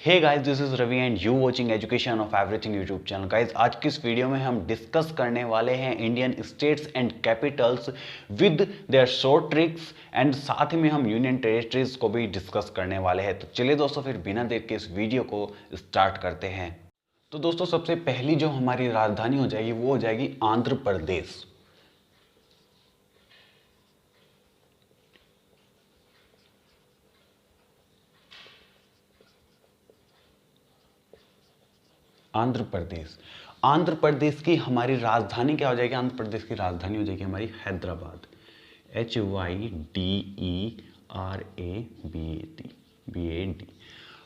Hey guys, this is Ravi and you watching education of everything YouTube channel. Guys, आज की इस video में हम डिस्कस करने वाले हैं Indian states and Capitals with their short tricks and साथ ही में हम यूनियन टेरिटरीज को भी डिस्कस करने वाले हैं। तो चलिए दोस्तों, फिर बिना देर के इस वीडियो को स्टार्ट करते हैं। तो दोस्तों, सबसे पहली जो हमारी राजधानी हो जाएगी वो हो जाएगी आंध्र प्रदेश। आंध्र प्रदेश। आंध्र प्रदेश की हमारी राजधानी क्या हो जाएगी? आंध्र प्रदेश की राजधानी हो जाएगी हमारी हैदराबाद। HYDERABAD,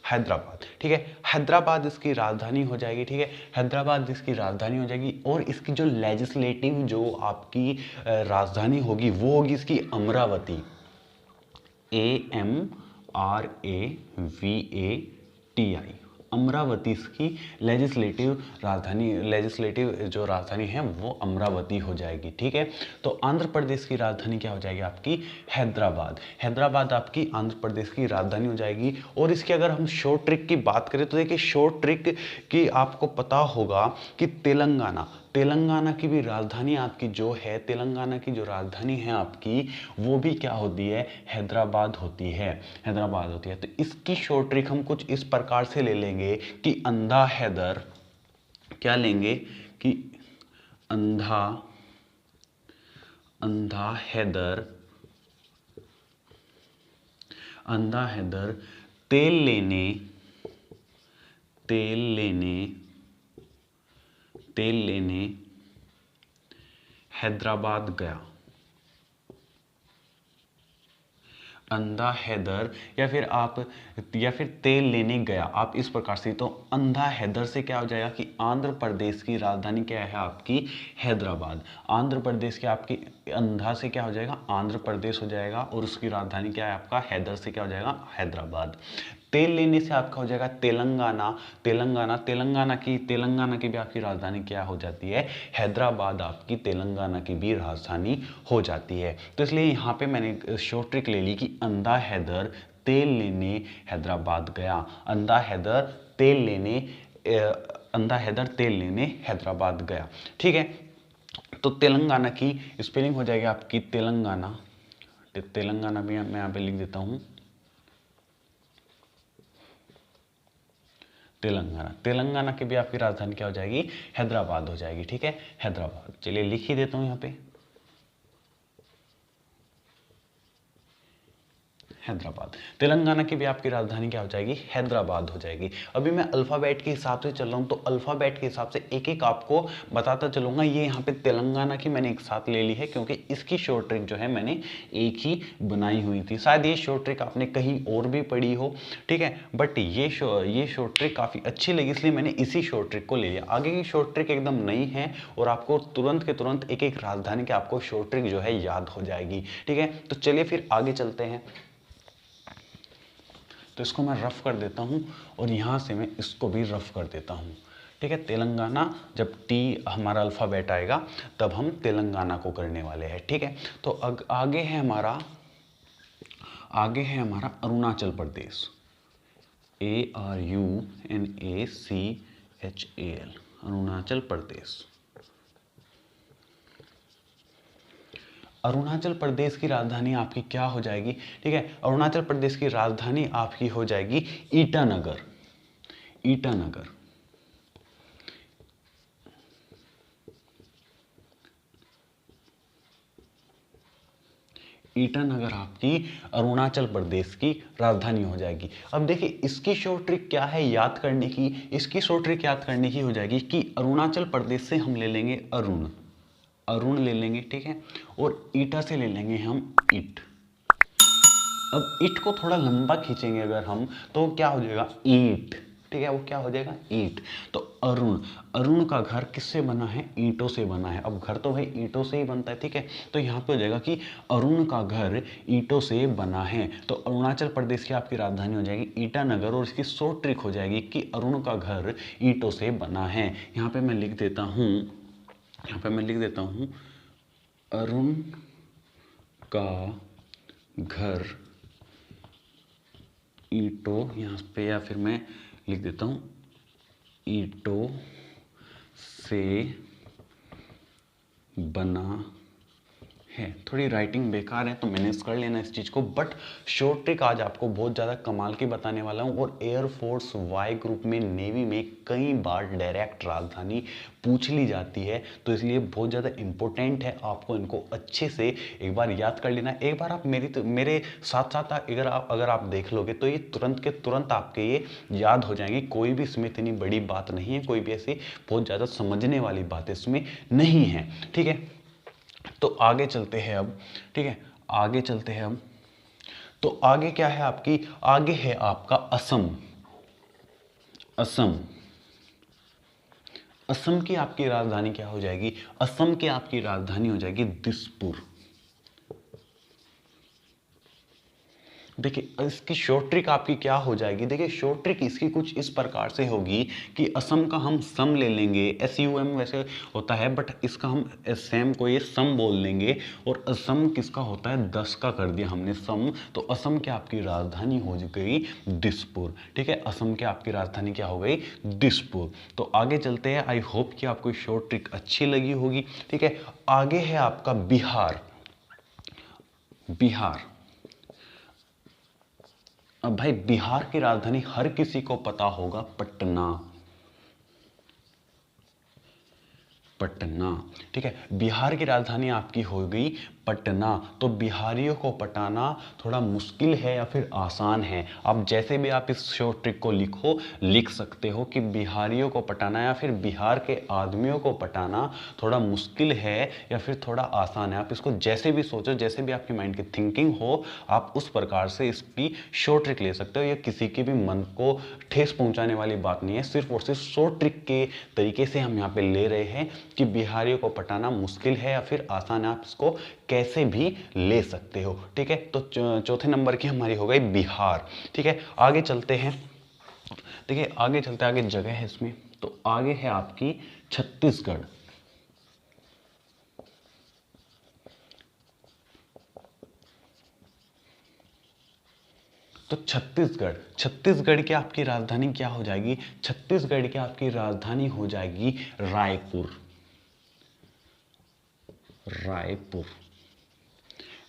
हैदराबाद। ठीक है, हैदराबाद इसकी राजधानी हो जाएगी। ठीक है, हैदराबाद इसकी राजधानी हो जाएगी और इसकी जो लेजिस्लेटिव जो आपकी राजधानी होगी वो होगी इसकी अमरावती। AMRAVATI, अमरावती इसकी लेजिस्लेटिव जो राजधानी है वो अमरावती हो जाएगी। ठीक है, तो आंध्र प्रदेश की राजधानी क्या हो जाएगी आपकी? हैदराबाद। हैदराबाद आपकी आंध्र प्रदेश की राजधानी हो जाएगी। और इसकी अगर हम शॉर्ट ट्रिक की बात करें तो देखिए, शॉर्ट ट्रिक की आपको पता होगा कि तेलंगाना की भी राजधानी आपकी जो है, तेलंगाना की जो राजधानी है आपकी वो भी क्या होती है? हैदराबाद होती है। हैदराबाद होती है। तो इसकी शॉर्ट ट्रिक हम कुछ इस प्रकार से ले लेंगे कि अंधा हैदर, क्या लेंगे कि अंधा हैदर तेल लेने हैदराबाद गया। अंधा हैदर या फिर तेल लेने गया, आप इस प्रकार से। तो अंधा हैदर से क्या हो जाएगा कि आंध्र प्रदेश की राजधानी क्या है आपकी? हैदराबाद। आंध्र प्रदेश की आपकी अंधा से क्या हो जाएगा? आंध्र प्रदेश हो जाएगा और उसकी राजधानी क्या है आपका? हैदर से क्या हो जाएगा? हैदराबाद। तेल लेने से आपका हो जाएगा तेलंगाना की भी आपकी राजधानी क्या हो जाती है? हैदराबाद आपकी तेलंगाना की भी राजधानी हो जाती है। तो इसलिए यहाँ पे मैंने शॉर्ट ट्रिक ले ली कि अंधा हैदर तेल लेने हैदराबाद गया। अंधा हैदर तेल लेने हैदराबाद गया। ठीक है, तो तेलंगाना की स्पेलिंग हो जाएगी आपकी तेलंगाना भी मैं यहाँ पे लिख देता हूँ। तेलंगाना की भी आपकी राजधानी क्या हो जाएगी? हैदराबाद हो जाएगी। ठीक है, हैदराबाद। चलिए लिख ही देता हूं यहां पे हैदराबाद। तेलंगाना की भी आपकी राजधानी क्या हो जाएगी? हैदराबाद हो जाएगी। अभी मैं अल्फाबेट के हिसाब से चल रहा हूं, तो अल्फाबेट के हिसाब से एक एक आपको बताता चलूंगा। ये यहाँ पे तेलंगाना की मैंने एक साथ ले ली है क्योंकि इसकी शॉर्ट ट्रिक जो है मैंने एक ही बनाई हुई थी। शायद ये शॉर्ट ट्रिक आपने कहीं और भी पढ़ी हो। ठीक है, बट ये शॉर्ट ट्रिक काफ़ी अच्छी लगी, इसलिए मैंने इसी शॉर्ट ट्रिक को ले लिया। आगे की शॉर्ट ट्रिक एकदम नई है और आपको तुरंत के तुरंत एक एक राजधानी के आपको शॉर्ट ट्रिक जो है याद हो जाएगी। ठीक है, तो चलिए फिर आगे चलते हैं। तो इसको मैं रफ कर देता हूँ और यहाँ से मैं इसको भी रफ कर देता हूँ। ठीक है, तेलंगाना, जब टी हमारा अल्फ़ाबेट आएगा तब हम तेलंगाना को करने वाले हैं। ठीक है, तो आगे है हमारा अरुणाचल प्रदेश। ARUNACHAL, अरुणाचल प्रदेश। अरुणाचल प्रदेश की राजधानी आपकी क्या हो जाएगी? ठीक है, अरुणाचल प्रदेश की राजधानी आपकी हो जाएगी ईटानगर। ईटानगर आपकी अरुणाचल प्रदेश की राजधानी हो जाएगी। अब देखिए, इसकी शॉर्ट ट्रिक क्या है याद करने की? इसकी शॉर्ट ट्रिक याद करने की हो जाएगी कि अरुणाचल प्रदेश से हम ले लेंगे अरुण ले लेंगे। ठीक है, और ईटा से ले लेंगे हम ईट। अब ईट को थोड़ा लंबा खींचेंगे अगर हम, तो क्या हो जाएगा? ईट। ठीक है, वो क्या हो जाएगा? ईट। तो अरुण का घर किससे बना है? ईंटों से बना है। अब घर तो भाई ईंटों से ही बनता है। ठीक है, तो यहाँ पे हो जाएगा कि अरुण का घर ईंटों से बना है। तो अरुणाचल प्रदेश की आपकी राजधानी हो जाएगी ईटानगर और इसकी शॉर्ट ट्रिक हो जाएगी कि अरुण का घर ईंटों से बना है। यहाँ पे मैं लिख देता हूँ अरुण का घर ईंटों, यहाँ पे, या फिर मैं लिख देता हूँ, ईंटों से बना है। थोड़ी राइटिंग बेकार है तो मैनेज कर लेना इस चीज़ को, बट शॉर्ट ट्रिक आज आपको बहुत ज़्यादा कमाल की बताने वाला हूँ। और एयरफोर्स वाई ग्रुप में, नेवी में कई बार डायरेक्ट राजधानी पूछ ली जाती है, तो इसलिए बहुत ज़्यादा इंपॉर्टेंट है, आपको इनको अच्छे से एक बार याद कर लेना। एक बार आप मेरे साथ साथ अगर आप देख लोगे तो ये तुरंत के तुरंत आपके ये याद हो जाएंगे। कोई भी इसमें इतनी बड़ी बात नहीं है, कोई भी ऐसी बहुत ज़्यादा समझने वाली बात इसमें नहीं है, ठीक है। तो आगे चलते हैं अब, ठीक है, आगे चलते हैं अब। तो आगे क्या है आपकी, आगे है आपका असम। असम, असम की आपकी राजधानी क्या हो जाएगी, असम की आपकी राजधानी हो जाएगी दिसपुर। देखिए इसकी शॉर्ट ट्रिक आपकी क्या हो जाएगी, देखिए शॉर्ट ट्रिक इसकी कुछ इस प्रकार से होगी कि असम का हम सम ले लेंगे, SUM वैसे होता है बट इसका हम सेम को ये सम बोल लेंगे, और असम किसका होता है, 10 का कर दिया हमने सम, तो असम की आपकी राजधानी हो गई दिसपुर, ठीक है। असम की आपकी राजधानी क्या हो गई, दिसपुर। तो आगे चलते हैं, आई होप कि आपको शॉर्ट ट्रिक अच्छी लगी होगी, ठीक है। आगे है आपका बिहार। बिहार, अब भाई बिहार की राजधानी हर किसी को पता होगा, पटना। पटना, ठीक है। बिहार की राजधानी आपकी हो गई पटना। तो बिहारियों को पटाना थोड़ा मुश्किल है या फिर आसान है, आप जैसे भी आप इस शॉर्ट ट्रिक को लिख सकते हो कि बिहारियों को पटाना या फिर बिहार के आदमियों को पटाना थोड़ा मुश्किल है या फिर थोड़ा आसान है। आप इसको जैसे भी सोचो, जैसे भी आपकी माइंड की थिंकिंग हो, आप उस प्रकार से इसकी शॉर्ट ट्रिक ले सकते हो। ये किसी के भी मन को ठेस पहुंचाने वाली बात नहीं है, सिर्फ और सिर्फ शॉर्ट ट्रिक के तरीके से हम यहाँ पे ले रहे हैं कि बिहारियों को पटाना मुश्किल है या फिर आसान है, आप इसको कैसे भी ले सकते हो, ठीक है। तो चौथे नंबर की हमारी हो गई बिहार, ठीक है। आगे चलते हैं, देखिए आगे चलते आगे जगह है इसमें, तो आगे है आपकी छत्तीसगढ़। तो छत्तीसगढ़, छत्तीसगढ़ की आपकी राजधानी क्या हो जाएगी, छत्तीसगढ़ की आपकी राजधानी हो जाएगी रायपुर। रायपुर,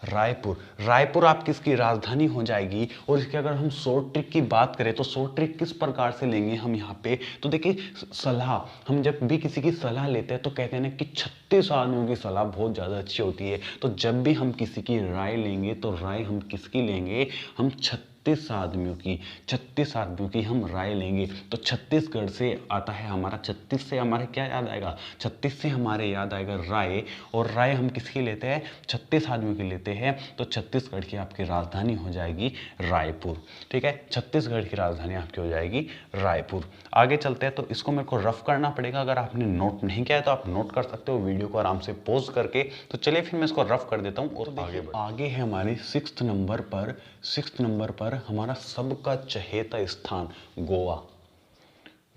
रायपुर, रायपुर आप किसकी राजधानी हो जाएगी। और इसके अगर हम शॉर्ट ट्रिक की बात करें तो शॉर्ट ट्रिक किस प्रकार से लेंगे हम यहाँ पे, तो देखिए सलाह, हम जब भी किसी की सलाह लेते हैं तो कहते हैं ना कि 36 आदमियों की सलाह बहुत ज़्यादा अच्छी होती है। तो जब भी हम किसी की राय लेंगे तो राय हम किसकी लेंगे, हम 36 आदमियों की, 36 आदमियों की हम राय लेंगे। तो छत्तीसगढ़ से आता है हमारा, 36 से हमारे क्या याद आएगा, 36 से हमारे याद आएगा राय, और राय हम किसकी लेते हैं, 36 आदमियों की लेते हैं। तो छत्तीसगढ़ की आपकी राजधानी हो जाएगी रायपुर, ठीक है। छत्तीसगढ़ की राजधानी आपकी हो जाएगी रायपुर। आगे चलते हैं, तो इसको मेरे को रफ करना पड़ेगा, अगर आपने नोट नहीं किया है तो आप नोट कर सकते हो वीडियो को आराम से पॉज करके। तो चलिए फिर मैं इसको रफ कर देता हूँ और आगे है हमारे 6th नंबर पर, 6th नंबर पर हमारा सबका चहेता स्थान गोवा।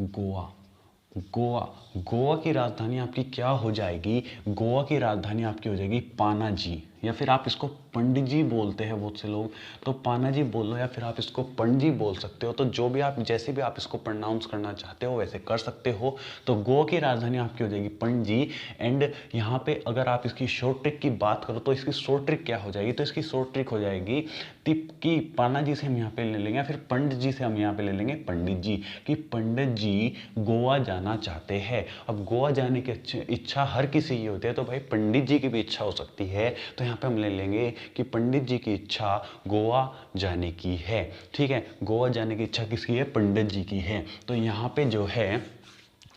गोवा, गोवा, गोवा की राजधानी आपकी क्या हो जाएगी, गोवा की राजधानी आपकी हो जाएगी पानाजी, या फिर आप इसको पंडित जी बोलते हैं बहुत से लोग, तो पानाजी बोलो या फिर आप इसको पंडित जी बोल सकते हो। तो जो भी आप, जैसे भी आप इसको प्रोनाउंस करना चाहते हो वैसे कर सकते हो। तो गोवा की राजधानी आपकी हो जाएगी पणजी। एंड यहाँ पे अगर आप इसकी शॉर्ट ट्रिक की बात करो तो इसकी शॉर्ट ट्रिक क्या हो जाएगी, तो इसकी शॉर्ट ट्रिक हो जाएगी कि पानाजी से हम यहाँ पे ले लेंगे या फिर पंडित जी से हम यहाँ पे ले लेंगे पंडित जी, कि पंडित जी गोवा जाना चाहते हैं। अब गोवा जाने की इच्छा हर किसी की होती है, तो भाई पंडित जी की भी इच्छा हो सकती है, तो यहाँ पे हम ले लेंगे कि पंडित जी की इच्छा गोवा जाने की है, ठीक है। गोवा जाने की इच्छा किसकी है, पंडित जी की है। तो यहाँ पे जो है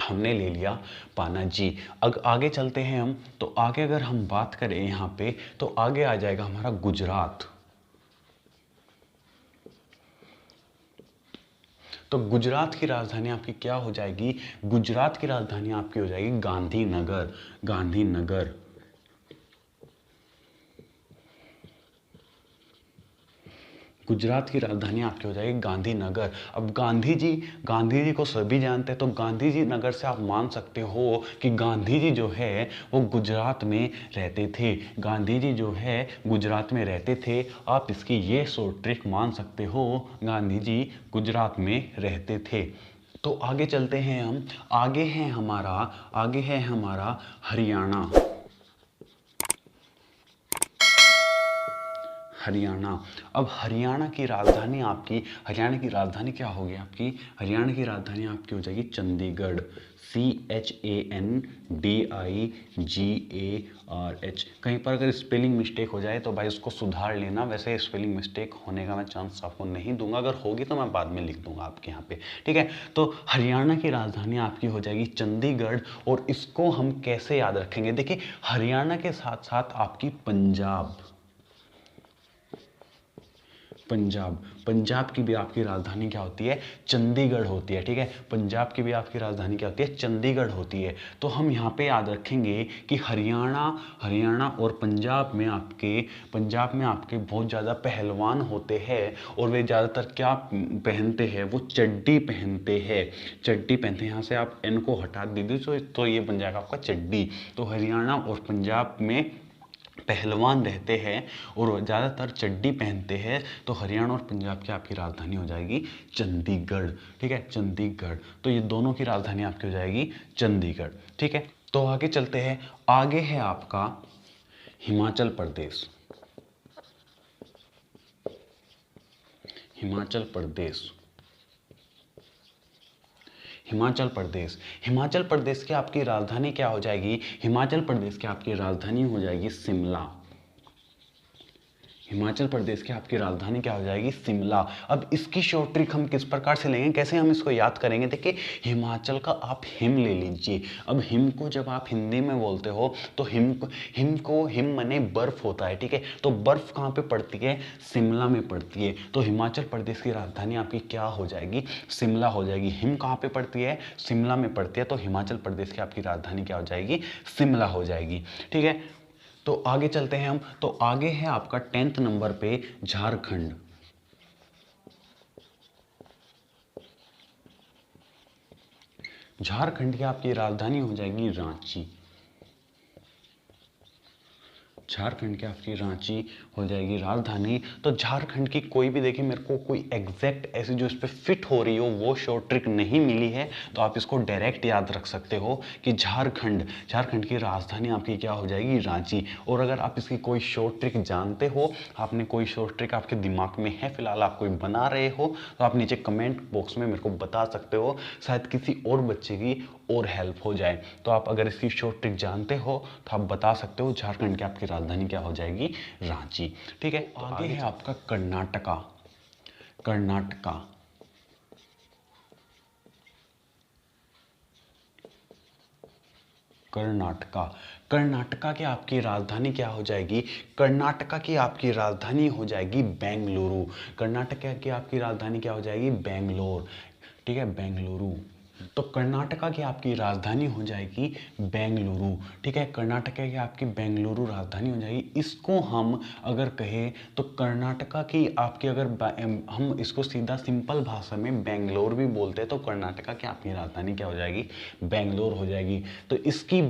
हमने ले लिया पानाजी। आगे चलते हैं हम, तो आगे अगर हम बात करें यहाँ पे, तो आगे आ जाएगा हमारा गुजरात। तो गुजरात की राजधानी आपकी क्या हो जाएगी, गुजरात की राजधानी आपकी हो जाएगी गांधीनगर। गांधीनगर, गुजरात की राजधानी आपकी हो जाएगी गांधीनगर। अब गांधी जी को सभी जानते हैं, तो गांधी जी नगर से आप मान सकते हो कि गांधी जी जो है वो गुजरात में रहते थे। गांधी जी जो है गुजरात में रहते थे, आप इसकी ये शॉर्ट ट्रिक मान सकते हो, गांधी जी गुजरात में रहते थे। तो आगे चलते हैं हम, आगे है हमारा हरियाणा। हरियाणा। अब हरियाणा की राजधानी आपकी, हरियाणा की राजधानी क्या होगी आपकी, हरियाणा की राजधानी आपकी हो जाएगी चंडीगढ़। CHANDIGARH। कहीं पर अगर स्पेलिंग मिस्टेक हो जाए तो भाई उसको सुधार लेना, वैसे स्पेलिंग मिस्टेक होने का मैं चांस आपको नहीं दूंगा, अगर होगी तो मैं बाद में लिख दूंगा आपके यहाँ पे, ठीक है। तो हरियाणा की राजधानी आपकी हो जाएगी चंडीगढ़। और इसको हम कैसे याद रखेंगे, देखिए हरियाणा के साथ साथ आपकी पंजाब, पंजाब की भी आपकी राजधानी क्या होती है, चंडीगढ़ होती है, ठीक है। पंजाब की भी आपकी राजधानी क्या होती है, चंडीगढ़ होती है। तो हम यहाँ पे याद रखेंगे कि हरियाणा और पंजाब में आपके बहुत ज़्यादा पहलवान होते हैं, और वे ज़्यादातर क्या पहनते हैं, वो चड्डी पहनते हैं, यहाँ से आप एन को हटा दीजिए तो ये बन जाएगा आपका चड्डी। तो हरियाणा और पंजाब में पहलवान रहते हैं और ज़्यादातर चड्डी पहनते हैं, तो हरियाणा और पंजाब की आपकी राजधानी हो जाएगी चंडीगढ़, ठीक है, चंडीगढ़। तो ये दोनों की राजधानी आपकी हो जाएगी चंडीगढ़, ठीक है। तो आगे चलते हैं, आगे है आपका हिमाचल प्रदेश। हिमाचल प्रदेश, हिमाचल प्रदेश, हिमाचल प्रदेश की आपकी राजधानी क्या हो जाएगी, हिमाचल प्रदेश की आपकी राजधानी हो जाएगी शिमला। हिमाचल प्रदेश की आपकी राजधानी क्या हो जाएगी, शिमला। अब इसकी शॉर्ट ट्रिक हम किस प्रकार से लेंगे, कैसे हम इसको याद करेंगे, देखिए हिमाचल का आप हिम ले लीजिए। अब हिम को जब आप हिंदी में बोलते हो तो हिम माने बर्फ होता है, ठीक है। तो बर्फ कहाँ पे पड़ती है, शिमला में पड़ती है। तो हिमाचल प्रदेश की राजधानी आपकी क्या हो जाएगी, शिमला हो जाएगी। हिम कहाँ पे पड़ती है, शिमला में पड़ती है, तो हिमाचल प्रदेश की आपकी राजधानी क्या हो जाएगी, शिमला हो जाएगी, ठीक है। तो आगे चलते हैं हम, तो आगे है आपका 10th नंबर पे झारखंड। झारखंड की आपकी राजधानी हो जाएगी रांची। झारखंड की आपकी रांची हो जाएगी राजधानी। तो झारखंड की कोई भी, देखिए मेरे को कोई एग्जैक्ट ऐसी जो इस पर फिट हो रही हो वो शॉर्ट ट्रिक नहीं मिली है, तो आप इसको डायरेक्ट याद रख सकते हो कि झारखंड की राजधानी आपकी क्या हो जाएगी, रांची। और अगर आप इसकी कोई शॉर्ट ट्रिक जानते हो, आपने कोई शॉर्ट ट्रिक आपके दिमाग में है फिलहाल, आप कोई बना रहे हो, तो आप नीचे कमेंट बॉक्स में मेरे को बता सकते हो, शायद किसी और बच्चे की और हेल्प हो जाए। तो आप अगर इसकी शॉर्ट ट्रिक जानते हो तो आप बता सकते हो। झारखंड की आपकी राजधानी क्या हो जाएगी, रांची, ठीक है। तो आगे है आपका कर्नाटका। कर्नाटका, कर्नाटका, कर्नाटका की आपकी राजधानी क्या हो जाएगी, कर्नाटका की आपकी राजधानी हो जाएगी बेंगलुरु। कर्नाटका की आपकी राजधानी क्या हो जाएगी, बेंगलोर, ठीक है, बेंगलुरु। तो कर्नाटका की आपकी राजधानी हो जाएगी बेंगलुरु, ठीक है। कर्नाटका की आपकी बेंगलुरु राजधानी हो जाएगी। इसको हम अगर कहें तो कर्नाटका की आपकी, अगर हम इसको सीधा सिंपल भाषा में बेंगलोर भी बोलते हैं, तो कर्नाटका की आपकी राजधानी क्या हो जाएगी, बेंगलोर हो जाएगी। तो इसकी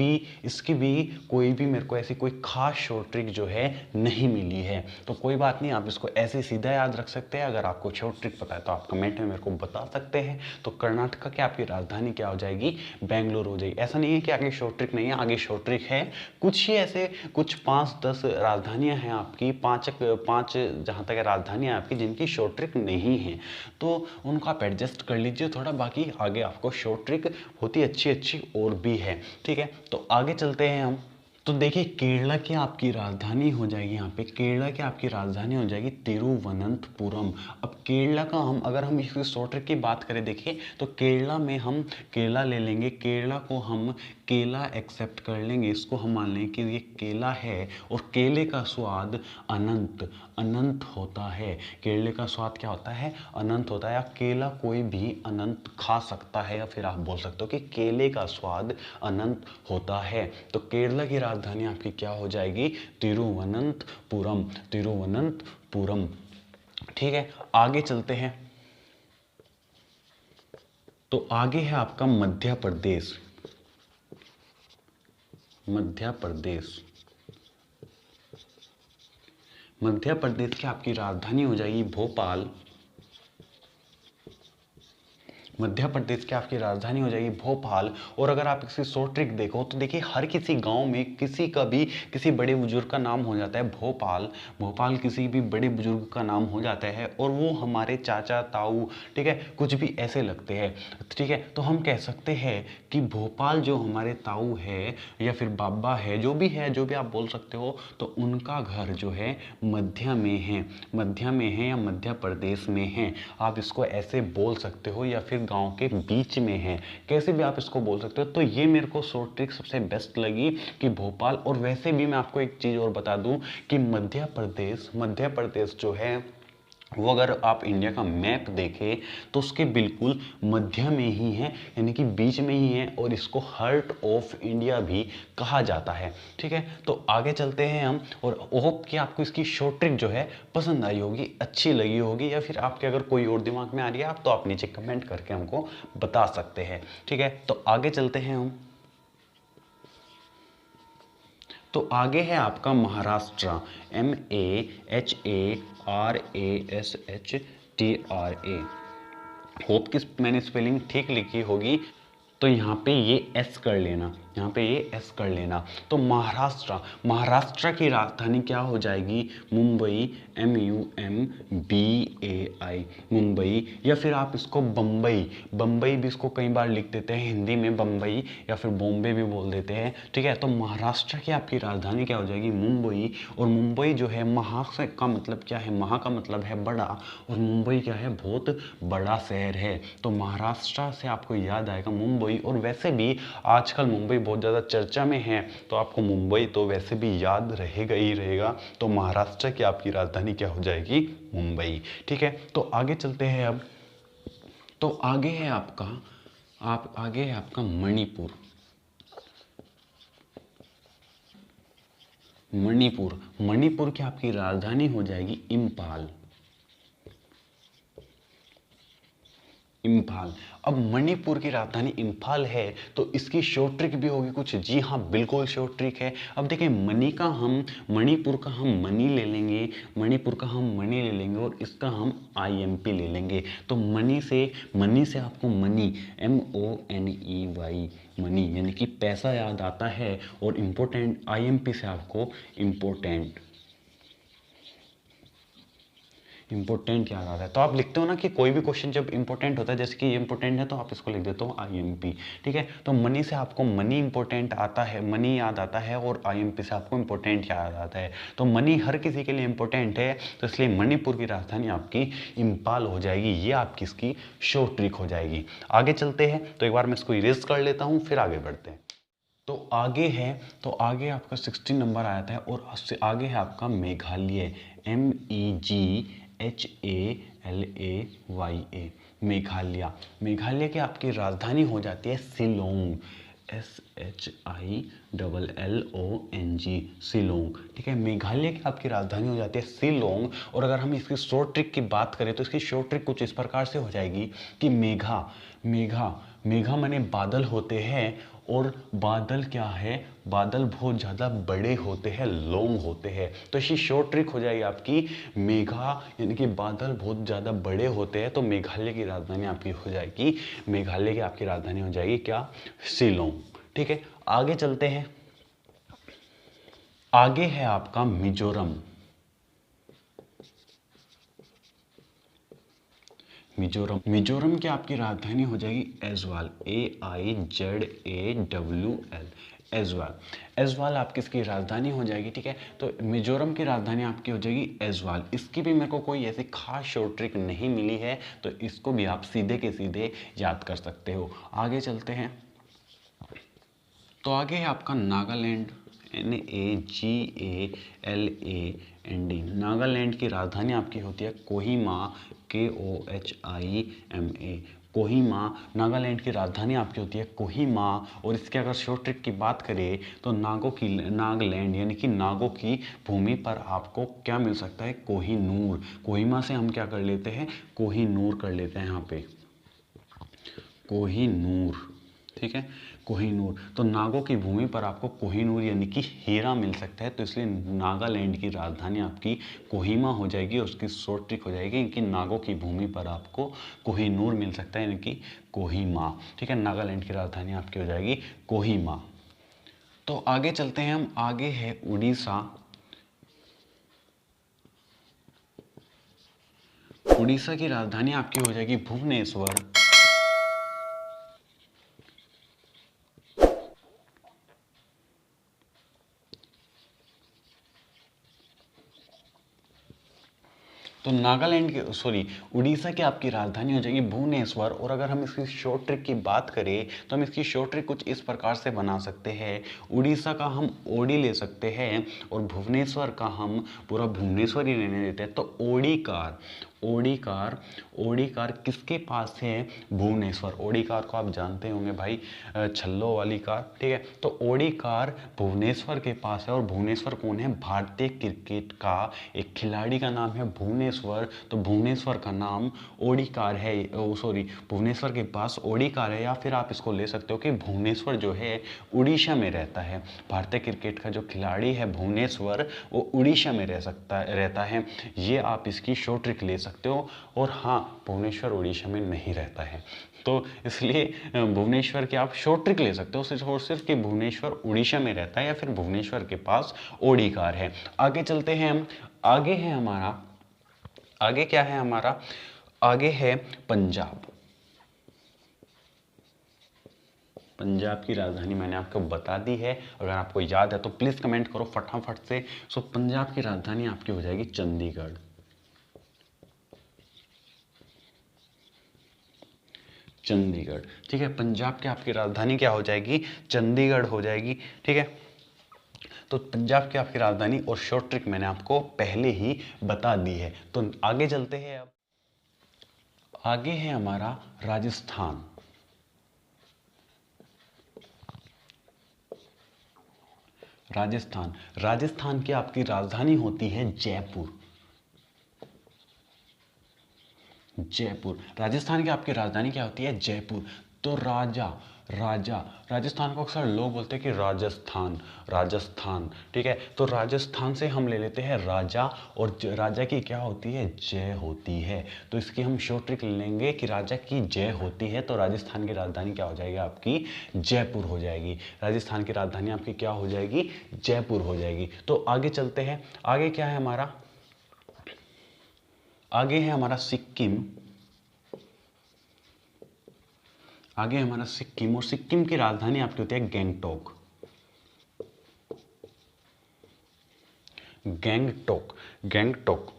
भी कोई भी मेरे को ऐसी कोई खास शॉर्ट ट्रिक जो है नहीं मिली है। तो कोई बात नहीं, आप इसको ऐसे सीधा याद रख सकते हैं। अगर आपको शॉर्ट ट्रिक पता है तो आप कमेंट में मेरे को बता सकते हैं। तो कर्नाटका की आपकी राजधानी क्या हो जाएगी, बेंगलोर हो जाएगी। ऐसा नहीं है कि आगे शॉर्ट ट्रिक नहीं है, आगे शॉर्ट ट्रिक है। कुछ ही ऐसे कुछ 5-10 राजधानियां हैं आपकी, पांच जहां तक राजधानियां आपकी जिनकी शॉर्ट ट्रिक नहीं है, तो उनको आप एडजस्ट कर लीजिए थोड़ा। बाकी आगे आपको शॉर्ट ट्रिक होती अच्छी और भी है, ठीक है। तो आगे चलते हैं हम। तो देखिए केरला की आपकी राजधानी हो जाएगी, यहाँ पे केरला की आपकी राजधानी हो जाएगी तिरुवनंतपुरम। अब केरला का अगर हम इसकी शॉर्ट ट्रिक की बात करें, देखिए तो केरला में हम केला ले लेंगे, केरला को हम केला एक्सेप्ट कर लेंगे, इसको हम मान लेंगे कि ये केला है, और केले का स्वाद अनंत होता है। केले का स्वाद क्या होता है, अनंत होता है। या केला कोई भी अनंत खा सकता है, या फिर आप बोल सकते हो कि केले का स्वाद अनंत होता है। तो केरला की राजधानी आपकी क्या हो जाएगी, तिरुवनंतपुरम, ठीक है। आगे चलते हैं, तो आगे है आपका मध्य प्रदेश। मध्य प्रदेश की आपकी राजधानी हो जाएगी भोपाल। मध्य प्रदेश की आपकी राजधानी हो जाएगी भोपाल। और अगर आप इसकी शॉर्ट ट्रिक देखो तो देखिए हर किसी गांव में किसी का भी किसी बड़े बुजुर्ग का नाम हो जाता है भोपाल। भोपाल किसी भी बड़े बुजुर्ग का नाम हो जाता है और वो हमारे चाचा ताऊ, ठीक है, कुछ भी ऐसे लगते हैं, ठीक है। तो हम कह सकते हैं कि भोपाल जो हमारे ताऊ है या फिर बाबा है, जो भी है, जो भी आप बोल सकते हो, तो उनका घर जो है मध्य में है, मध्य में है या मध्य प्रदेश में है। आप इसको ऐसे बोल सकते हो या फिर गांव के बीच में है, कैसे भी आप इसको बोल सकते हो। तो ये मेरे को शॉर्ट ट्रिक सबसे बेस्ट लगी कि भोपाल। और वैसे भी मैं आपको एक चीज़ और बता दूं कि मध्य प्रदेश जो है वो अगर आप इंडिया का मैप देखें तो उसके बिल्कुल मध्य में ही है, यानी कि बीच में ही है, और इसको हार्ट ऑफ इंडिया भी कहा जाता है, ठीक है। तो आगे चलते हैं हम, और होप कि आपको इसकी शॉर्ट ट्रिक जो है पसंद आई होगी, अच्छी लगी होगी, या फिर आपके अगर कोई और दिमाग में आ रही है आप तो आप नीचे कमेंट करके हमको बता सकते हैं, ठीक है। तो आगे चलते हैं हम। तो आगे है आपका महाराष्ट्र, MAHARASHTRA। होप कि मैंने स्पेलिंग ठीक लिखी होगी। तो यहाँ पे ये एस कर लेना, यहाँ पे ये एस कर लेना। तो महाराष्ट्र की राजधानी क्या हो जाएगी? मुंबई, MUMBAI, मुंबई। या फिर आप इसको बम्बई भी इसको कई बार लिख देते हैं हिंदी में, बम्बई या फिर बॉम्बे भी बोल देते हैं, ठीक है। तो महाराष्ट्र की आपकी राजधानी क्या हो जाएगी? मुंबई। और मुंबई जो है महा का मतलब क्या है? महा का मतलब है बड़ा, और मुंबई क्या है? बहुत बड़ा शहर है। तो महाराष्ट्र से आपको याद आएगा मुंबई। और वैसे भी आजकल मुंबई बहुत ज़्यादा चर्चा में है, तो आपको मुंबई तो वैसे भी याद रहेगा ही रहेगा। तो महाराष्ट्र की आपकी राजधानी क्या हो जाएगी? मुंबई, ठीक है। तो आगे चलते हैं अब। तो आगे है आपका मणिपुर। मणिपुर की आपकी राजधानी हो जाएगी इम्फाल। अब मणिपुर की राजधानी इम्फाल है, तो इसकी शॉर्ट ट्रिक भी होगी कुछ। जी हाँ, बिल्कुल शॉर्ट ट्रिक है। अब देखिए मणिपुर का हम मनी ले लेंगे, और इसका हम IMP ले लेंगे। तो मनी से आपको मनी, MONEY, मनी यानी कि पैसा याद आता है, और इम्पोर्टेंट IMP से आपको इंपॉर्टेंट याद आता है। तो आप लिखते हो ना कि कोई भी क्वेश्चन जब इंपॉर्टेंट होता है, जैसे कि ये इंपॉर्टेंट है, तो आप इसको लिख देते हो IMP, ठीक है। तो मनी से आपको मनी इंपॉर्टेंट आता है, मनी याद आता है, और IMP से आपको इंपॉर्टेंट याद आता है। तो मनी हर किसी के लिए इंपॉर्टेंट है, तो इसलिए मणिपुर की राजधानी आपकी इम्फाल हो जाएगी। ये आपकी इसकी शॉर्ट ट्रिक हो जाएगी। आगे चलते हैं, तो एक बार मैं इसको इरेज कर लेता हूँ, फिर आगे बढ़ते हैं। तो आगे आपका 16 नंबर आया था, और उससे आगे है आपका मेघालय, MEGHALAYA, मेघालय की आपकी राजधानी हो जाती है शिलोंग, SHILLONG, शिलोंग, ठीक है। मेघालय की आपकी राजधानी हो जाती है शिलोंग। और अगर हम इसकी शॉर्ट ट्रिक की बात करें तो इसकी शॉर्ट ट्रिक कुछ इस प्रकार से हो जाएगी कि मेघा माने बादल होते हैं, और बादल क्या है? बादल बहुत ज़्यादा बड़े होते हैं, लॉन्ग होते हैं। तो इसकी शॉर्ट ट्रिक हो जाएगी आपकी मेघा, यानी कि बादल बहुत ज़्यादा बड़े होते हैं। तो मेघालय की राजधानी आपकी हो जाएगी, क्या? शिलोंग, ठीक है। आगे चलते हैं। आगे है आपका मिजोरम। मिजोरम की आपकी राजधानी हो जाएगी ऐज़वाल, AIZAWL, ऐज़वाल आपकी इसकी राजधानी हो जाएगी, ठीक है। तो मिजोरम की राजधानी आपकी हो जाएगी ऐज़वाल। इसकी भी मेरे को कोई ऐसी खास शॉर्ट ट्रिक नहीं मिली है, तो इसको भी आप सीधे के सीधे याद कर सकते हो। आगे चलते हैं। तो आगे है आपका नागालैंड, NAGALAND। नागालैंड की राजधानी आपकी होती है कोहिमा, KOHIMA, कोहिमा। नागालैंड की राजधानी आपकी होती है कोहिमा। और इसके अगर शॉर्ट ट्रिक की बात करें तो नागालैंड यानी कि नागों की भूमि पर आपको क्या मिल सकता है? कोहिनूर। कोहिमा से हम क्या कर लेते हैं? कोहिनूर कर लेते हैं यहाँ पे, कोहिनूर, ठीक है, कोहिनूर। तो नागों की भूमि पर आपको कोहिनूर यानी कि हीरा मिल सकता है, तो इसलिए नागालैंड की राजधानी आपकी कोहिमा हो जाएगी और उसकी शॉर्ट ट्रिक हो जाएगी कि नागों की भूमि पर आपको कोहिनूर मिल सकता है यानी कि कोहिमा। ठीक है, नागालैंड की राजधानी आपकी हो जाएगी कोहिमा। तो आगे चलते हैं हम, आगे है उड़ीसा। उड़ीसा की राजधानी आपकी हो जाएगी भुवनेश्वर। तो नागालैंड की उड़ीसा की आपकी राजधानी हो जाएगी भुवनेश्वर। और अगर हम इसकी शॉर्ट ट्रिक की बात करें तो हम इसकी शॉर्ट ट्रिक कुछ इस प्रकार से बना सकते हैं। उड़ीसा का हम ओडी ले सकते हैं और भुवनेश्वर का हम पूरा भुवनेश्वर ही लेने देते हैं। तो ओडीकार, ओडीकार, ओडीकार किसके पास है? भुवनेश्वर। ओडीकार को आप जानते होंगे भाई, छल्लों वाली कार। ठीक है, तो ओडीकार भुवनेश्वर के पास है। और भुवनेश्वर कौन है? भारतीय क्रिकेट का एक खिलाड़ी का नाम है भुवनेश्वर। तो भुवनेश्वर का नाम ओडीकार है, भुवनेश्वर के पास ओडीकार है। या फिर आप इसको ले सकते हो कि भुवनेश्वर जो है उड़ीसा में रहता है। भारतीय क्रिकेट का जो खिलाड़ी है भुवनेश्वर, वो उड़ीसा में रहता है। ये आप इसकी शॉर्ट ट्रिक ले सकते हो। और हाँ, भुवनेश्वर उड़ीसा में नहीं रहता है, तो इसलिए भुवनेश्वर की आप शॉर्ट ट्रिक ले सकते हो सिर्फ और सिर्फ कि भुवनेश्वर उड़ीसा में रहता है या फिर भुवनेश्वर के पास ओडी कार है। आगे चलते हैं हम, आगे है हमारा, आगे क्या है हमारा? आगे है पंजाब। पंजाब की राजधानी मैंने आपको बता दी है, अगर आपको याद है तो प्लीज़ कमेंट करो फटाफट से। सो पंजाब की राजधानी आपकी हो जाएगी चंडीगढ़। चंडीगढ़, ठीक है, पंजाब की आपकी राजधानी क्या हो जाएगी? चंडीगढ़ हो जाएगी। ठीक है, तो पंजाब की आपकी राजधानी और शॉर्ट ट्रिक मैंने आपको पहले ही बता दी है। तो आगे चलते हैं अब, आगे है हमारा राजस्थान। राजस्थान, राजस्थान की आपकी राजधानी होती है जयपुर। जयपुर, राजस्थान की आपकी राजधानी क्या होती है? जयपुर। तो राजा, राजा, राजस्थान को अक्सर लोग बोलते हैं कि राजस्थान, राजस्थान। ठीक है, तो राजस्थान से हम ले लेते हैं राजा, और राजा की क्या होती है? जय होती है। तो इसकी हम शॉर्ट ट्रिक लेंगे कि राजा की जय होती है। तो राजस्थान की राजधानी क्या हो जाएगी आपकी? जयपुर हो जाएगी। राजस्थान की राजधानी आपकी क्या हो जाएगी? जयपुर हो जाएगी। तो आगे चलते हैं, आगे क्या है हमारा? आगे है हमारा सिक्किम। आगे हमारा सिक्किम, और सिक्किम की राजधानी आपकी होती है गैंगटॉक। गैंगटॉक, गैंगटॉक।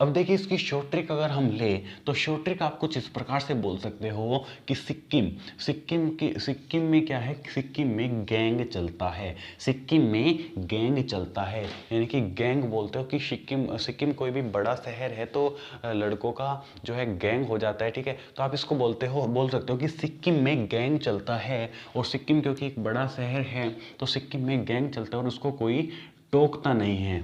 अब देखिए इसकी शॉर्ट ट्रिक अगर हम ले तो शॉर्ट ट्रिक आप कुछ इस प्रकार से बोल सकते हो कि सिक्किम, सिक्किम में क्या है? सिक्किम में गैंग चलता है। सिक्किम में गैंग चलता है, यानी कि गैंग बोलते हो कि सिक्किम कोई भी बड़ा शहर है तो लड़कों का जो है गैंग हो जाता है। ठीक है, तो आप इसको बोल सकते हो कि सिक्किम में गैंग चलता है। और सिक्किम क्योंकि एक बड़ा शहर है तो सिक्किम में गैंग चलता है और उसको कोई टोकता नहीं है।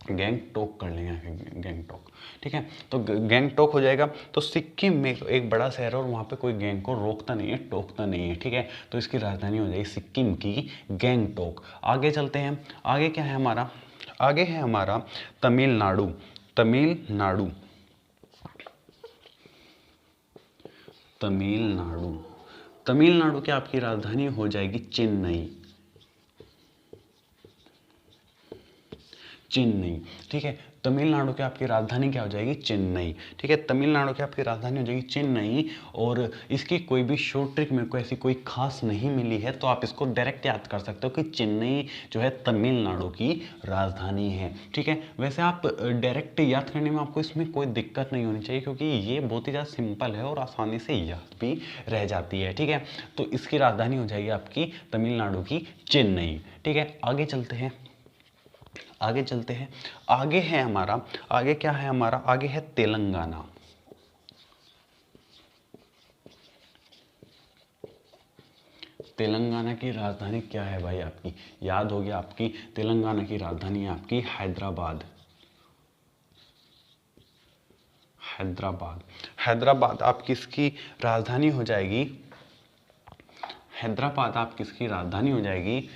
गैंगटॉक कर लेंगे, गैंगटॉक। ठीक है, तो गैंगटॉक हो जाएगा। तो सिक्किम में एक बड़ा शहर है और वहाँ पे कोई गैंग को रोकता नहीं है, टोकता नहीं है। ठीक है, तो इसकी राजधानी हो जाएगी सिक्किम की गैंगटॉक। आगे चलते हैं, आगे क्या है हमारा? आगे है हमारा तमिलनाडु। तमिलनाडु, तमिलनाडु, तमिलनाडु की आपकी राजधानी हो जाएगी चेन्नई। चेन्नई, ठीक है, तमिलनाडु की आपकी राजधानी क्या हो जाएगी? चेन्नई। ठीक है, तमिलनाडु की आपकी राजधानी हो जाएगी चेन्नई। और इसकी कोई भी शॉर्ट ट्रिक मेरे को ऐसी कोई खास नहीं मिली है, तो आप इसको डायरेक्ट याद कर सकते हो कि चेन्नई जो है तमिलनाडु की राजधानी है। ठीक है, वैसे आप डायरेक्ट याद करने में आपको इसमें कोई दिक्कत नहीं होनी चाहिए, क्योंकि ये बहुत ही ज़्यादा सिंपल है और आसानी से याद भी रह जाती है। ठीक है, तो इसकी राजधानी हो जाएगी आपकी तमिलनाडु की चेन्नई। ठीक है, आगे चलते हैं, आगे चलते हैं, आगे है हमारा, आगे क्या है हमारा? आगे है तेलंगाना। तेलंगाना की राजधानी क्या है भाई आपकी? याद होगी आपकी, तेलंगाना की राजधानी है आपकी हैदराबाद। हैदराबाद। हैदराबाद आप किसकी राजधानी हो जाएगी? हैदराबाद आप किसकी राजधानी हो जाएगी?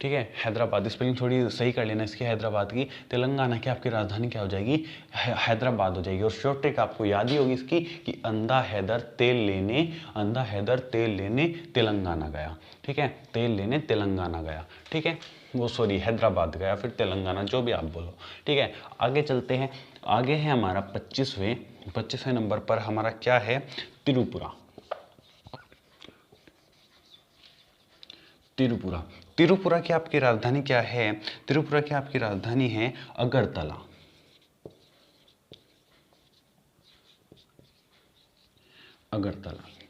ठीक है, हैदराबाद स्पेलिंग थोड़ी सही कर लेना इसकी, हैदराबाद की। तेलंगाना की आपकी राजधानी क्या हो जाएगी? हैदराबाद हो जाएगी। और शॉर्ट ट्रिक आपको याद ही होगी इसकी कि अंधा हैदर तेल लेने तेलंगाना गया। ठीक है, तेल लेने तेलंगाना गया। ठीक है, वो सॉरी हैदराबाद गया, फिर तेलंगाना, जो भी आप बोलो। ठीक है, आगे चलते हैं। आगे है हमारा 25वें नंबर पर हमारा क्या है? त्रिपुरा। त्रिपुरा की आपकी राजधानी क्या है? त्रिपुरा की आपकी राजधानी है अगरतला।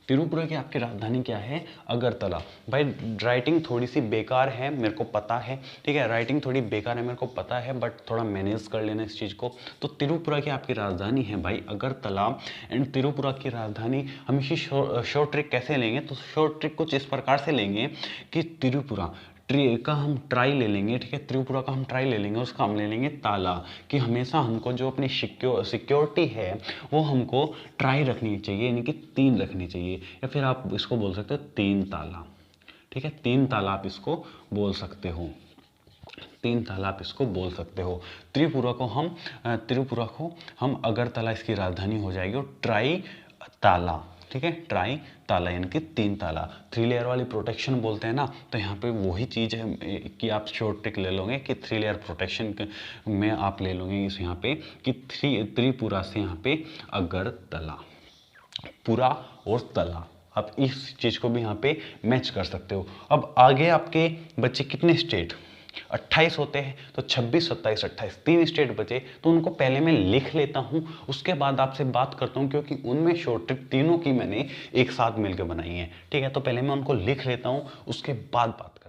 त्रिपुरा की आपकी राजधानी क्या है? अगरतला। भाई राइटिंग थोड़ी सी बेकार है, मेरे को पता है। ठीक है, राइटिंग थोड़ी बेकार है, मेरे को पता है, बट थोड़ा मैनेज कर लेना इस चीज़ को। तो त्रिपुरा की आपकी राजधानी है भाई अगरतला। एंड त्रिपुरा की राजधानी हम इसी शॉर्ट ट्रिक कैसे लेंगे? तो शॉर्ट ट्रिक कुछ इस प्रकार से लेंगे कि त्रिपुरा का हम ट्राई ले लेंगे। ठीक है, त्रिपुरा का हम ट्राई ले लेंगे, उसका हम ले लेंगे ताला, कि हमेशा हमको जो अपनी सिक्योरिटी है वो हमको ट्राई रखनी चाहिए, यानी कि 3 रखनी चाहिए, या फिर आप इसको बोल सकते हो 3 ताला। ठीक है, 3 ताला आप इसको बोल सकते हो, 3 ताला आप इसको बोल सकते हो। त्रिपुरा को हम अगरतला इसकी राजधानी हो जाएगी, और ट्राई ताला। ठीक है, ट्राई ताला यानी कि 3 ताला। 3 लेयर वाली प्रोटेक्शन बोलते हैं ना, तो यहाँ पे वही चीज़ है कि आप शॉर्ट ट्रिक ले लोगे कि 3 लेयर प्रोटेक्शन में आप ले लोगे इस यहाँ पे कि त्रिपुरा से यहाँ पे अगरतला, पुरा और तला। आप इस चीज़ को भी यहाँ पे मैच कर सकते हो। अब आगे आपके बच्चे कितने स्टेट? 28 होते हैं, तो 26, 27, 28 3 स्टेट बचे, तो उनको पहले मैं लिख लेता हूँ, उसके बाद आपसे बात करता हूँ, क्योंकि उनमें शॉर्ट ट्रिक तीनों की मैंने एक साथ मिलकर बनाई है। ठीक है, तो पहले मैं उनको लिख लेता हूँ, उसके बाद बात करते हैं।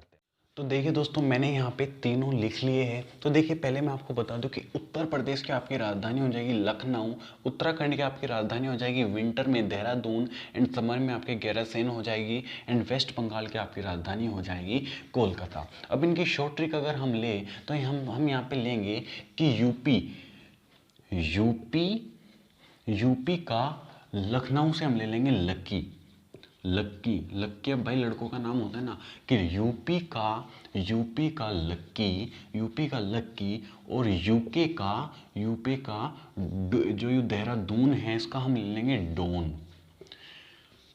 तो देखिए दोस्तों, मैंने यहाँ पे तीनों लिख लिए हैं। तो देखिए, पहले मैं आपको बता दूं कि उत्तर प्रदेश की आपकी राजधानी हो जाएगी लखनऊ, उत्तराखंड की आपकी राजधानी हो जाएगी विंटर में देहरादून, एंड समर में आपके गैरसैंण हो जाएगी, एंड वेस्ट बंगाल की आपकी राजधानी हो जाएगी कोलकाता। अब इनकी शॉर्ट ट्रिक अगर हम ले तो हम यहाँ पे लेंगे कि यूपी का लखनऊ से हम ले लेंगे लक्की। अब भाई लड़कों का नाम होता है ना, कि यूपी का लक्की, और यूपी का जो ये देहरादून है इसका हम ले लेंगे डोन।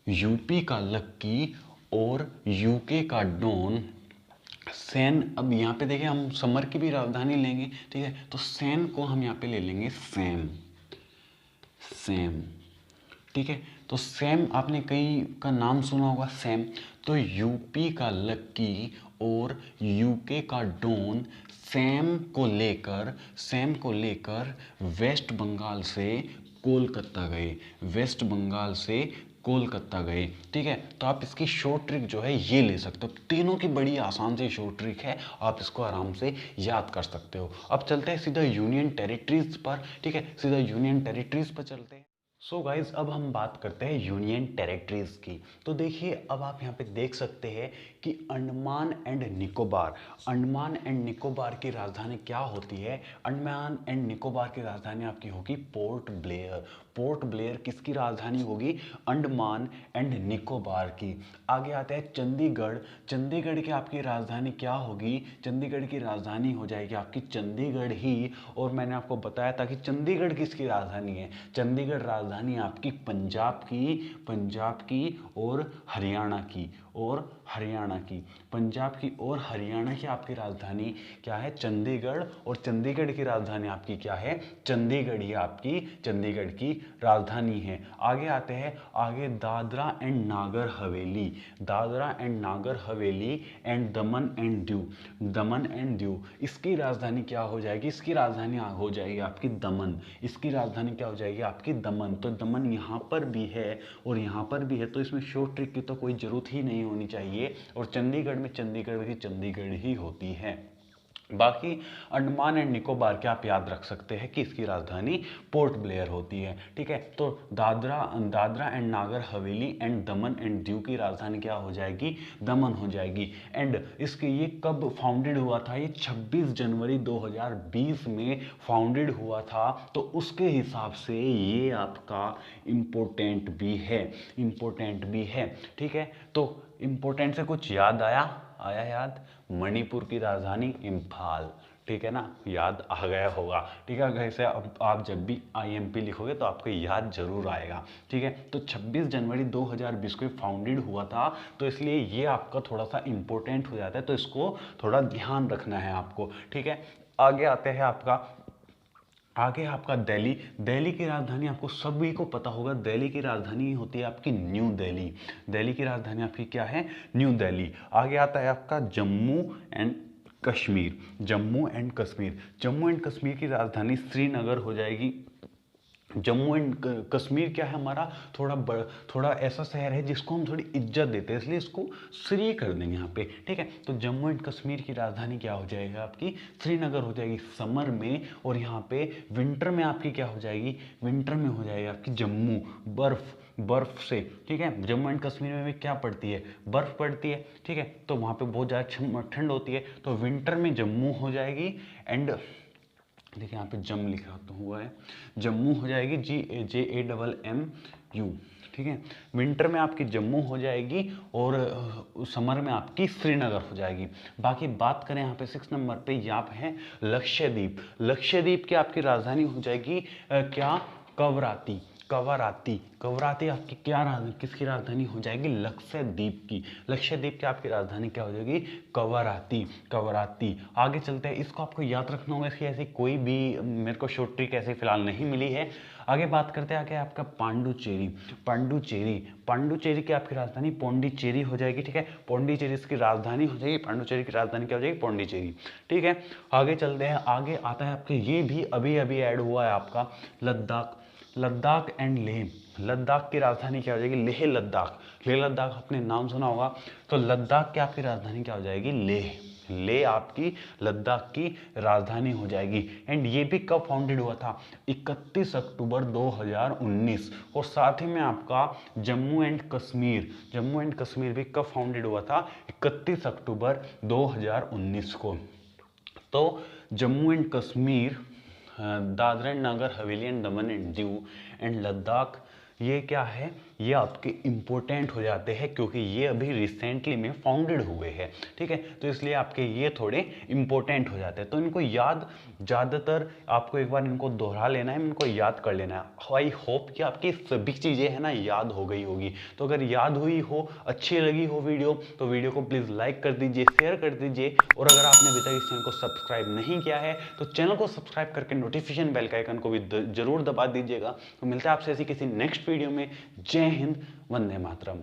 यूपी का लक्की और यूके का डोन। सैन, अब यहाँ पे देखिए हम समर की भी राजधानी लेंगे। ठीक है, तो सैन को हम यहाँ पे ले लेंगे सैम। ठीक है, तो सैम आपने कई का नाम सुना होगा सैम। तो यूपी का लक्की और यूके का डोन सैम को लेकर वेस्ट बंगाल से कोलकाता गए। ठीक है, तो आप इसकी शॉर्ट ट्रिक जो है ये ले सकते हो। तीनों की बड़ी आसान सी शॉर्ट ट्रिक है, आप इसको आराम से याद कर सकते हो। अब चलते हैं सीधा यूनियन टेरिटरीज पर। ठीक है, सीधा यूनियन टेरिटरीज पर चलते हैं। सो गाइज, अब हम बात करते हैं यूनियन टेरिटरीज की। तो देखिए, अब आप यहाँ पे देख सकते हैं कि अंडमान एंड निकोबार की राजधानी क्या होती है? अंडमान एंड निकोबार की राजधानी आपकी होगी पोर्ट ब्लेयर किसकी राजधानी होगी? अंडमान एंड निकोबार की। आगे आते हैं चंडीगढ़ की आपकी राजधानी क्या होगी? चंडीगढ़ की राजधानी हो जाएगी आपकी चंडीगढ़ ही। और मैंने आपको बताया था कि चंडीगढ़ किसकी राजधानी है? चंडीगढ़ राजधानी आपकी पंजाब की और हरियाणा की। पंजाब की और हरियाणा की आपकी राजधानी क्या है? चंडीगढ़। और चंडीगढ़ की राजधानी आपकी क्या है? चंडीगढ़ ही आपकी चंडीगढ़ की राजधानी है। आगे आते हैं, आगे Dadra and Nagar Haveli and Daman and Diu. इसकी राजधानी क्या हो जाएगी? इसकी राजधानी हो जाएगी आपकी दमन। इसकी राजधानी क्या हो जाएगी? आपकी दमन। तो दमन यहाँ पर भी है और यहाँ पर भी है, तो इसमें शॉर्ट ट्रिक की तो कोई ज़रूरत ही नहीं होनी चाहिए। और चंडीगढ़ में चंडीगढ़ ही होती है। बाकी अंडमान एंड निकोबार के आप याद रख सकते हैं कि इसकी राजधानी पोर्ट ब्लेयर होती है, ठीक है। तो Dadra and Nagar Haveli and Daman and Diu की राजधानी क्या हो जाएगी, दमन हो जाएगी। एंड इसके ये कब फाउंडेड हुआ था, ये 26 जनवरी 2020 में फाउंडेड हुआ था। तो उसके हिसाब से ये आपका इम्पोर्टेंट भी है, ठीक है। तो इम्पोर्टेंट से कुछ याद आया याद, मणिपुर की राजधानी इम्फाल, ठीक है ना, याद आ गया होगा, ठीक है। ऐसे आप जब भी IMP लिखोगे तो आपको याद जरूर आएगा, ठीक है। तो 26 जनवरी 2020 को फाउंडेड हुआ था, तो इसलिए ये आपका थोड़ा सा इम्पोर्टेंट हो जाता है, तो इसको थोड़ा ध्यान रखना है आपको, ठीक है। आगे आते हैं आपका दिल्ली की राजधानी आपको सभी को पता होगा, दिल्ली की राजधानी होती है आपकी न्यू दिल्ली की राजधानी आपकी क्या है, न्यू दिल्ली। आगे आता है आपका जम्मू एंड कश्मीर की राजधानी श्रीनगर हो जाएगी। जम्मू एंड कश्मीर क्या है हमारा, थोड़ा ऐसा शहर है जिसको हम थोड़ी इज्जत देते हैं, इसलिए इसको श्री कर देंगे यहाँ पे, ठीक है। तो जम्मू एंड कश्मीर की राजधानी क्या हो जाएगा आपकी, श्रीनगर हो जाएगी समर में। और यहाँ पे विंटर में आपकी क्या हो जाएगी, विंटर में हो जाएगी आपकी जम्मू, बर्फ से, ठीक है। जम्मू एंड कश्मीर में भी क्या पड़ती है, बर्फ पड़ती है, ठीक है। तो वहाँ पे बहुत ज़्यादा ठंड होती है, तो विंटर में जम्मू हो जाएगी। एंड देखिए यहाँ पे जम लिखा तो हुआ है, जम्मू हो जाएगी JAMMU, ठीक है। विंटर में आपकी जम्मू हो जाएगी और समर में आपकी श्रीनगर हो जाएगी। बाकी बात करें यहाँ पे 6 नंबर पे, यहाँ है लक्षद्वीप की आपकी राजधानी हो जाएगी क्या, कवराती आपकी क्या राजधानी, किसकी राजधानी हो जाएगी, लक्षद्वीप की आपकी राजधानी क्या हो जाएगी, कवराती। आगे चलते हैं, इसको आपको याद रखना होगा, इसकी ऐसी कोई भी मेरे को शॉर्ट ट्रिक ऐसे फिलहाल नहीं मिली है। आगे बात करते हैं, आगे आपका पांडुचेरी की आपकी राजधानी पौंडीचेरी हो जाएगी, ठीक है। पौंडीचेरी इसकी राजधानी हो जाएगी, पांडुचेरी की राजधानी क्या हो जाएगी, पौंडीचेरी, ठीक है। आगे चलते हैं, आगे आता है आपके, ये भी अभी ऐड हुआ है आपका लद्दाख एंड लेह। लद्दाख की राजधानी क्या हो जाएगी, लेह लद्दाख आपने नाम सुना होगा। तो लद्दाख की आपकी राजधानी क्या हो जाएगी, लेह आपकी लद्दाख की राजधानी हो जाएगी। एंड ये भी कब फाउंडेड हुआ था, 31 अक्टूबर 2019। और साथ ही में आपका जम्मू एंड कश्मीर भी कब फाउंडेड हुआ था, 31 अक्टूबर 2019 को। तो Jammu and Kashmir, Dadra and Nagar Haveli and Daman and Diu and Ladakh, ये क्या है, ये आपके इम्पोर्टेंट हो जाते हैं क्योंकि ये अभी रिसेंटली में फाउंडेड हुए हैं, ठीक है। तो इसलिए आपके ये थोड़े इम्पोर्टेंट हो जाते हैं। तो इनको याद, ज़्यादातर आपको एक बार इनको दोहरा लेना है, इनको याद कर लेना है। आई होप कि आपकी सभी चीज़ें है ना याद हो गई होगी। तो अगर याद हुई हो, अच्छी लगी हो वीडियो, तो वीडियो को प्लीज़ लाइक कर दीजिए, शेयर कर दीजिए। और अगर आपने अभी तक इस चैनल को सब्सक्राइब नहीं किया है तो चैनल को सब्सक्राइब करके नोटिफिकेशन बेल का आइकन को भी जरूर दबा दीजिएगा। तो मिलता है आपसे ऐसी किसी नेक्स्ट वीडियो में। जय हिंद, वंदे मातरम।